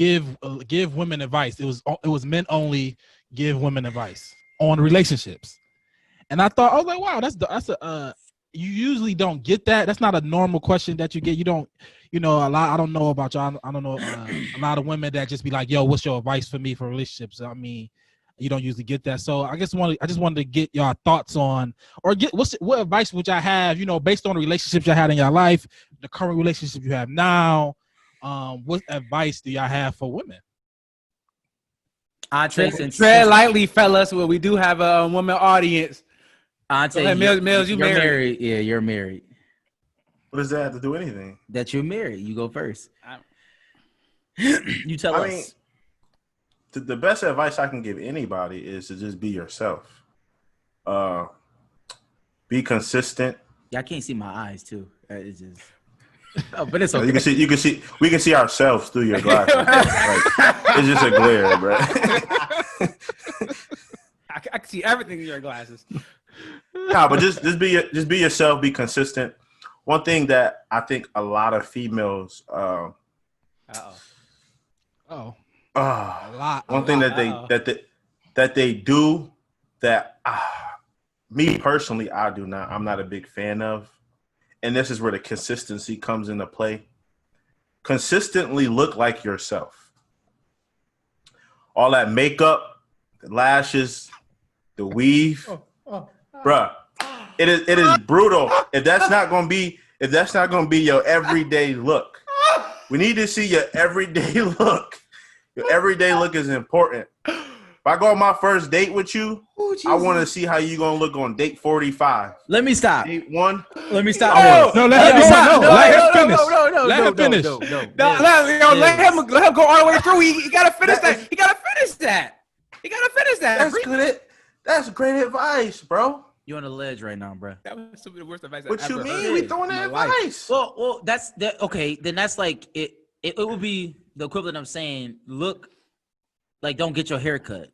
give women advice. It was men only give women advice on relationships. And I was like, wow, that's a you usually don't get that. That's not a normal question that you get. You don't, a lot. I don't know about y'all. I don't know a lot of women that just be like, yo, what's your advice for me for relationships? I mean, you don't usually get that. So I just wanted to get y'all thoughts on, or what advice would y'all have, based on the relationships you had in your life, the current relationship you have now. What advice do y'all have for women? Tread lightly, fellas. Well, we do have a woman audience. Mills, you're married. Yeah, you're married. What does that have to do with anything? That you're married. You go first. You tell us. Mean, the best advice I can give anybody is to just be yourself. Be consistent. Yeah, I can't see my eyes too. It's just. Oh, but it's okay. We can see ourselves through your glasses. It's just a glare, bro. I can see everything in your glasses. Nah, but just be yourself. Be consistent. One thing that I think a lot of females, one thing that they do that me personally I'm not a big fan of, and this is where the consistency comes into play. Consistently look like yourself. All that makeup, the lashes, the weave. Bruh, it is brutal. If that's not gonna be your everyday look, we need to see your everyday look. Your everyday look is important. If I go on my first date with you, I want to see how you gonna look on date 45. Let me stop. Date 1. Let me stop. No, let him finish. Let him finish. Let him go all the way through. He gotta finish that. He gotta finish that. That's good. That's great advice, bro. You're on the ledge right now, bro. That was some of the worst advice. What you mean? We throwing that advice? Well, that's that. Okay, then that's like it. It would be the equivalent of saying, look, like don't get your hair cut,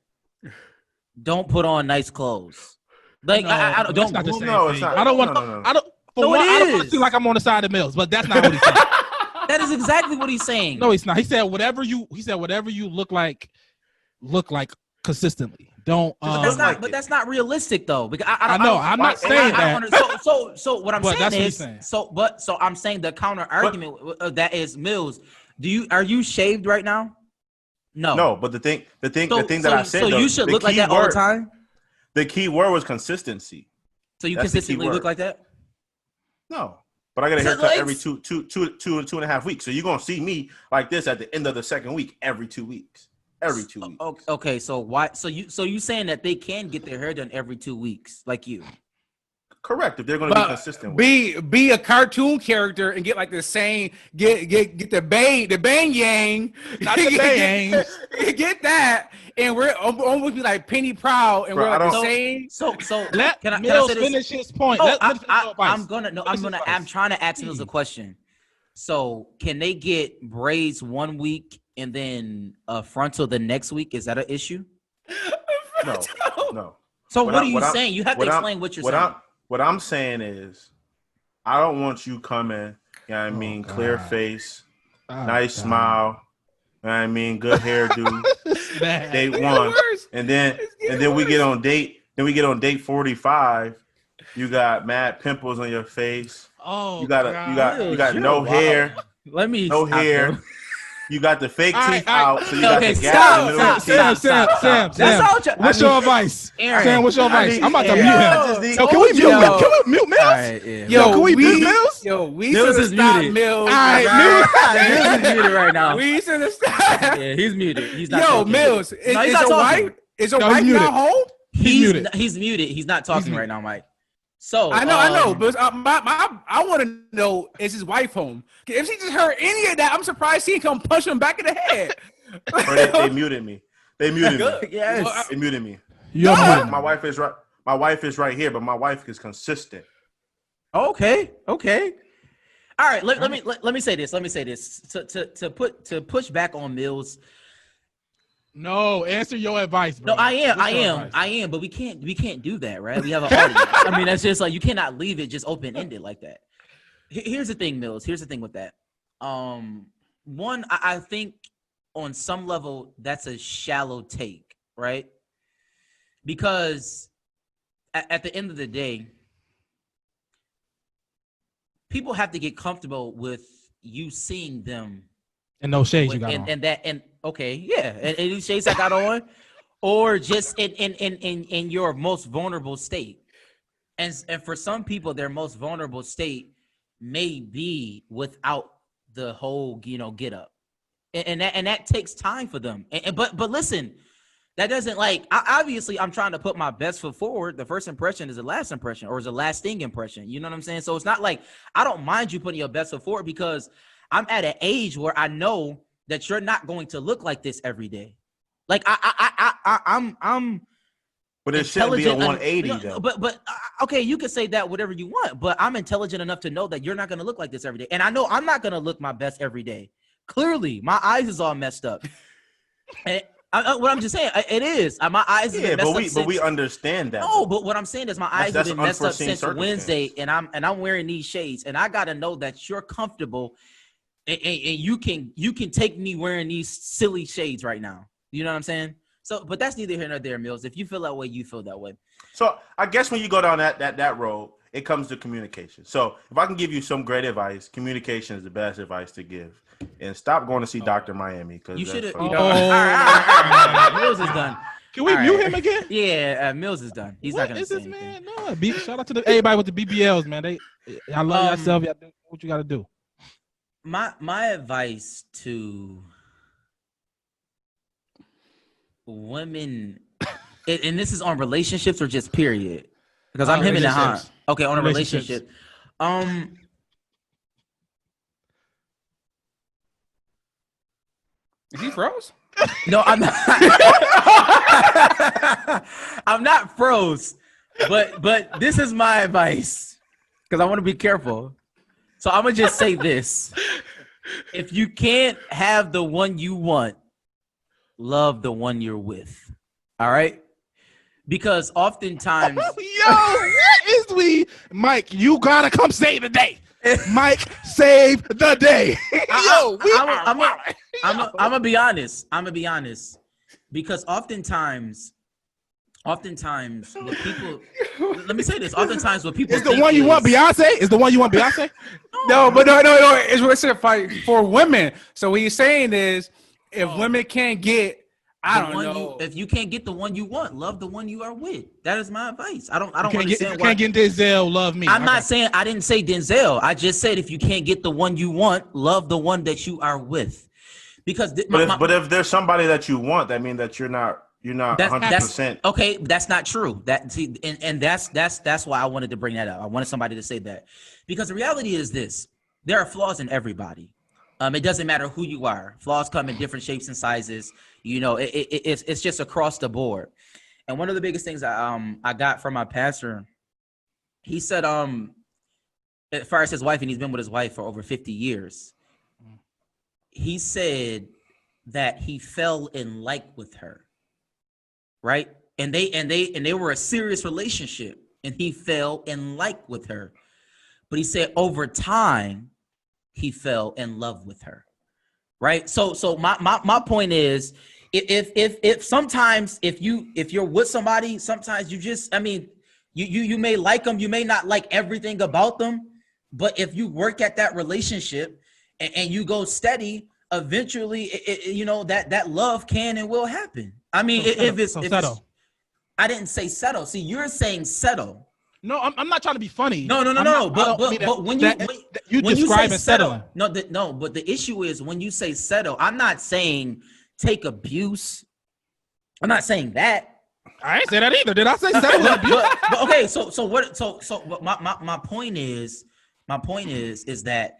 don't put on nice clothes. Like I don't. That's not the same thing. No, it's not. I don't want. No. I don't. No, I don't want to feel like I'm on the side of Mills, but that's not what he's saying. That is exactly what he's saying. No, he's not. He said whatever you look like consistently. Don't. But that's not realistic though. Because I know. I'm not saying that. So what I'm saying is. So I'm saying the counter argument that is Mills. Are you shaved right now? No, but the thing that I said. So you should look like that all the time. The key word was consistency. So you consistently look like that? No, but I got a haircut every two and a half weeks. So you're gonna see me like this at the end of the second week every 2 weeks. Every 2 weeks. Okay, so why? So you saying that they can get their hair done every 2 weeks, like you? Correct. If they're going to be consistent with be a cartoon character and get like the same get the bang yang, not the bang. Get that, and we're almost be like Penny Proud, and we're like the same. So let Mills finish his point. I'm trying to ask Mills a question. So can they get braids 1 week and then a frontal the next week? Is that an issue? No. So what are you saying? You have to explain what you're saying. What I'm saying is, I don't want you coming, clear face, nice smile, good hairdo, date 1, and then we get on date 45. You got mad pimples on your face. Oh, you got no hair. No hair. You got the fake teeth out, so you got the gap in the middle of the teeth. Sam, what's your advice? Aaron, Sam, what's your advice? I'm about to mute him. Can we mute Mills? Right, yeah. Yo, can we mute Mills? Mills is muted. Mills is muted right now. We should have stopped. Yeah, he's muted. He's not. Mills, is your wife not home? He's muted. He's not talking right now, Mike. So I know, but I want to know, is his wife home? If she just heard any of that, I'm surprised he come punch him back in the head. They muted me. Yes, they muted me. My wife is right. My wife is right here, but my wife is consistent. Okay. All right. Let me say this. To push back on Mills. No, answer your advice, bro. No, I am, but we can't do that, right? We have an audience. I mean, that's just like, you cannot leave it just open-ended like that. Here's the thing, Mills. Here's the thing with that. One, I think on some level, that's a shallow take, right? Because at the end of the day, people have to get comfortable with you seeing them. And no shades you got on. And any shades I got on, or just in your most vulnerable state. And for some people, their most vulnerable state may be without the whole, get up. And that takes time for them. But listen, that doesn't obviously I'm trying to put my best foot forward. The first impression is the last impression, or is a lasting impression. You know what I'm saying? So it's not like I don't mind you putting your best foot forward, because I'm at an age where I know that you're not going to look like this every day. Like I'm But it shouldn't be a 180 though. But okay, you can say that whatever you want, but I'm intelligent enough to know that you're not going to look like this every day. And I know I'm not going to look my best every day. Clearly, my eyes is all messed up. And what I'm just saying, it is. My eyes have been messed up but we understand that. No, but what I'm saying is my eyes have been messed up since Wednesday, and I'm wearing these shades, and I got to know that you're comfortable, and you can take me wearing these silly shades right now. You know what I'm saying? So, but that's neither here nor there, Mills. If you feel that way, you feel that way. So I guess when you go down that road, it comes to communication. So if I can give you some great advice, communication is the best advice to give. And stop going to see Dr. Miami, because you should have. all right. Mills is done. Can we mute him again? Yeah, Mills is done. He's not gonna is say this anything. man? No, shout out to everybody with the BBLs, man. Y'all love yourself. Y'all do what you got to do. My advice to women, and this is on relationships or just period, because I'm him and Han. Okay, on a relationship. Is he froze? No, I'm not. I'm not froze, but this is my advice, because I want to be careful. So I'm gonna just say this: if you can't have the one you want, love the one you're with. All right? Because oftentimes, Mike, you gotta come save the day. Mike, save the day. I'm gonna be honest. Because oftentimes what people, let me say this. Oftentimes what people is the one you want Beyonce? Is the one you want Beyonce? No. It's a fight for women. So what he's saying is, if women can't get, I don't know. If you can't get the one you want, love the one you are with. That is my advice. I don't understand why. Can't get Denzel, love me. I'm not saying, I didn't say Denzel. I just said if you can't get the one you want, love the one that you are with. Because but if there's somebody that you want, that means that you're not 100%. Okay, that's not true. That's why I wanted to bring that up. I wanted somebody to say that, because the reality is this: there are flaws in everybody. It doesn't matter who you are. Flaws come in different shapes and sizes. You know, it's just across the board. And one of the biggest things I got from my pastor, he said, as far as his wife, and he's been with his wife for over 50 years. He said that he fell in like with her, right? And they were a serious relationship, and he fell in like with her. But he said over time, he fell in love with her, right? So my point is, if sometimes if you're with somebody, sometimes you just, you may like them, you may not like everything about them, but if you work at that relationship and you go steady, eventually, that love can and will happen. I didn't say settle. See, you're saying settle. No, I'm not trying to be funny. No. But when you describe say settling. No. But the issue is when you say settle, I'm not saying take abuse. I'm not saying that. I ain't say that either. Did I say settle? but okay. So what? So my point is that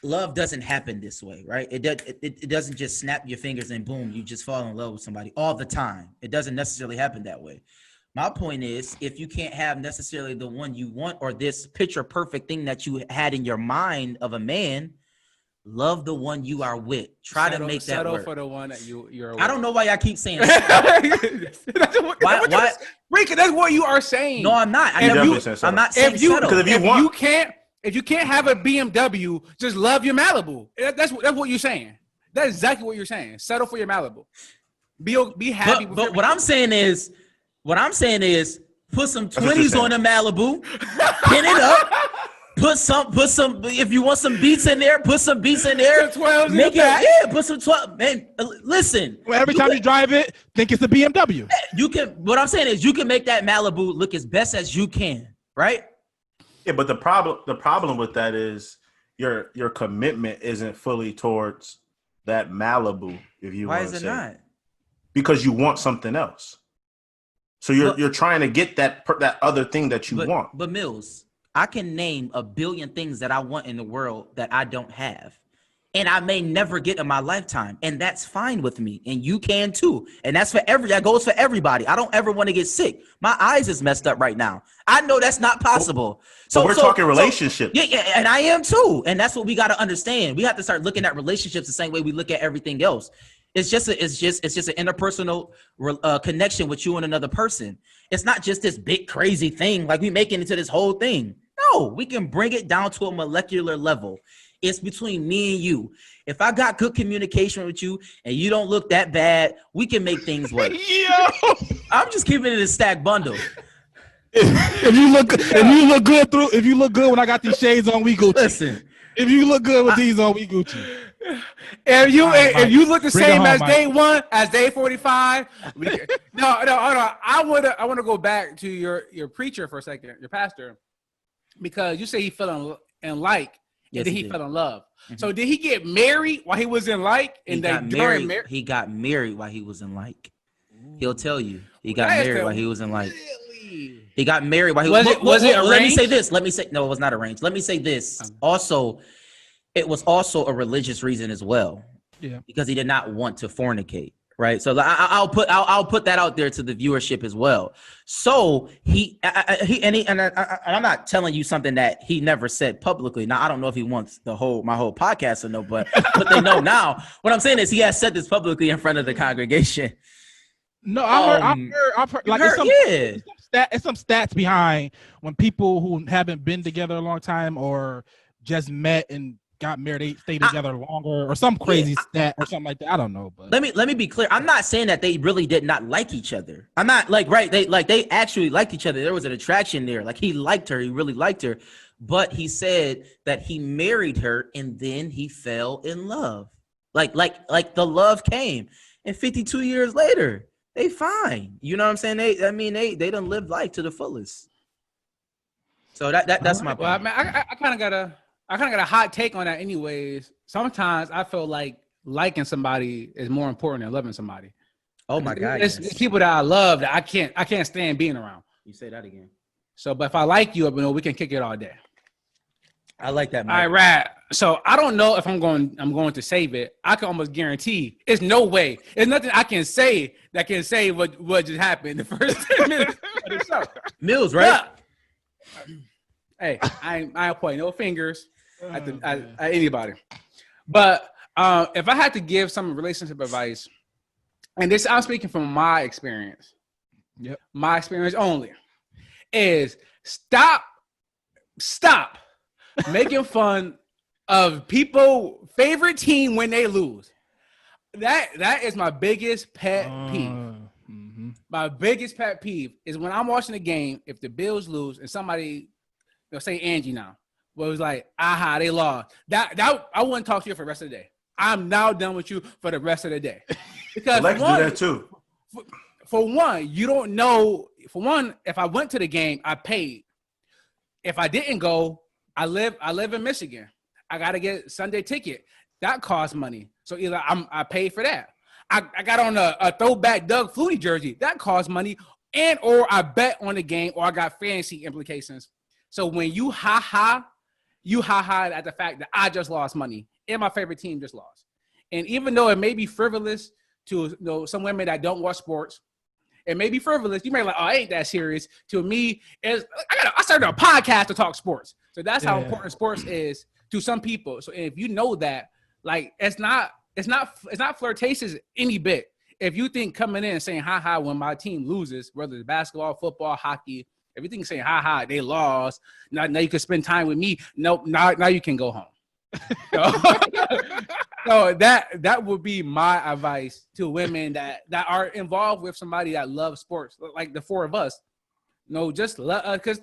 love doesn't happen this way, right? It doesn't just snap your fingers and boom, you just fall in love with somebody all the time. It doesn't necessarily happen that way. My point is, if you can't have necessarily the one you want or this picture perfect thing that you had in your mind of a man, love the one you are with. Try to make that work. Settle for the one that you're with. I don't know why y'all keep saying that. Why? Ricky, that's what you are saying. No, I'm not. I'm not saying settle. If you can't have a BMW, just love your Malibu. That's what you're saying. That's exactly what you're saying. Settle for your Malibu. Be happy. But what I'm saying is, put some 20s on the Malibu, pin it up. Put some. If you want some beats in there, put some beats in there. 12s Make it. Yeah, put some 12. Man, listen. Well, every time you drive it, think it's a BMW. You can. What I'm saying is, you can make that Malibu look as best as you can, right? Yeah, but the problem with that is your commitment isn't fully towards that Malibu. If you Why want is to it say, not? because you want something else. So you're trying to get that other thing that you want. But Mills, I can name a billion things that I want in the world that I don't have. And I may never get in my lifetime. And that's fine with me. And you can too. And that goes for everybody. I don't ever want to get sick. My eyes is messed up right now. I know that's not possible. So we're talking relationships. Yeah, and I am too. And that's what we got to understand. We have to start looking at relationships the same way we look at everything else. It's just an interpersonal connection with you and another person. It's not just this big crazy thing like we making into this whole thing. No, we can bring it down to a molecular level. It's between me and you. If I got good communication with you and you don't look that bad, we can make things work. Yo, I'm just keeping it a stack bundle. if you look good when I got these shades on, we Gucci. Listen, if you look good with these on, we Gucci. If you look the same home, as Mike. day 1 as day 45, hold on. I want to go back to your preacher for a second, your pastor, because you say he fell in like, yes, and then he did. fell in love. Mhm. So did he get married while he was in like? He got married while he was in like. He'll tell you he got married while he was in like. Really? He got married while he was it Let me say arranged? this. No, it was not arranged. Let me say this. Also, it was also a religious reason as well. Yeah. Because he did not want to fornicate. Right. So I'll put that out there to the viewership as well. So I'm not telling you something that he never said publicly. Now, I don't know if he wants my whole podcast to know, but they know now. What I'm saying is he has said this publicly in front of the congregation. No, I've heard. Like it's some stats behind when people who haven't been together a long time or just met and got married, they stay together longer or some crazy stat or something like that. I don't know, but let me be clear. I'm not saying that they really did not like each other. I'm not they actually liked each other. There was an attraction there. Like he liked her, he really liked her, but he said that he married her and then he fell in love. Like the love came, and 52 years later, they fine. You know what I'm saying? They done lived life to the fullest. So that's my point. Well, I mean, I kind of got a hot take on that. Anyways, sometimes I feel like liking somebody is more important than loving somebody. Oh my God! It's people that I love that I can't stand being around. You say that again. So, but if I like you, we can kick it all day. I like that. All right, Rat. So I don't know if I'm going to save it. I can almost guarantee it's no way. There's nothing I can say that can say what just happened the first 10 minutes of the show. Mills, right? Yeah. Hey, I ain't pointing no fingers at anybody. But if I had to give some relationship advice, and this I'm speaking from my experience. Yep. My experience only is stop making fun of people' favorite team when they lose. That is my biggest pet peeve. Mm-hmm. My biggest pet peeve is when I'm watching a game, if the Bills lose and somebody, they'll say Angie now, but it was like, aha, they lost. That I wouldn't talk to you for the rest of the day. I'm now done with you for the rest of the day. Because Lex do that too. For one, you don't know. For one, if I went to the game, I paid. If I didn't go, I live in Michigan. I got to get Sunday ticket. That costs money. So either I paid for that. I got on a throwback Doug Flutie jersey. That costs money. And or I bet on the game or I got fantasy implications. So when you ha-ha at the fact that I just lost money and my favorite team just lost. And even though it may be frivolous to some women that don't watch sports, it may be frivolous. You may be like, oh, it ain't that serious. To me, I started a podcast to talk sports. So that's how important sports is to some people. So if you know that, like, it's not flirtatious any bit. If you think coming in and saying ha when my team loses, whether it's basketball, football, hockey, if you think saying ha they lost, now you can spend time with me. Nope, now you can go home. So that would be my advice to women that are involved with somebody that loves sports, like the four of us. No, just because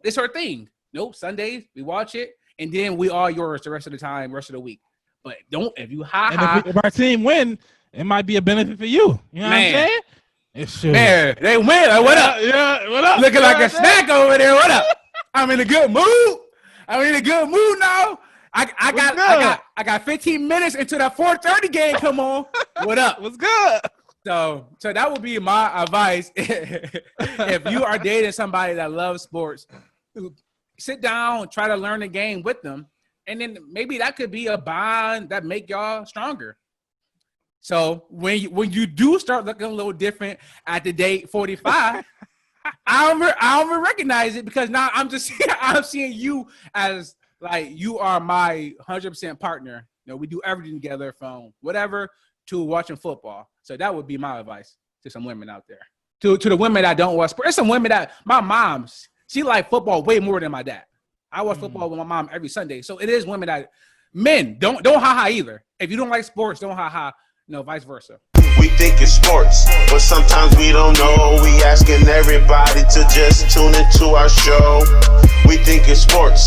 it's our thing. Nope, Sundays we watch it, and then we are yours the rest of the time, rest of the week. But don't if you if our team win, it might be a benefit for you. You know what I'm saying? It should. Man, they win. Like, what up? Yeah, what up? Looking like a snack over there. What up? I'm in a good mood. Now. I got 15 minutes until that 4:30 game come on. What up? What's good? So that would be my advice. If you are dating somebody that loves sports, sit down, try to learn the game with them, and then maybe that could be a bond that make y'all stronger. So when you do start looking a little different at the date 45, I don't recognize it because now I'm seeing you as like you are my 100% partner. You know, we do everything together from whatever to watching football. So that would be my advice to some women out there. To the women that don't watch sports. There's some women that my mom, she like football way more than my dad. I watch football with my mom every Sunday. So it is women that men don't ha-ha either. If you don't like sports, don't ha-ha. No, vice versa. We think it's sports, but sometimes we don't know. We asking everybody to just tune into our show. We think it's sports.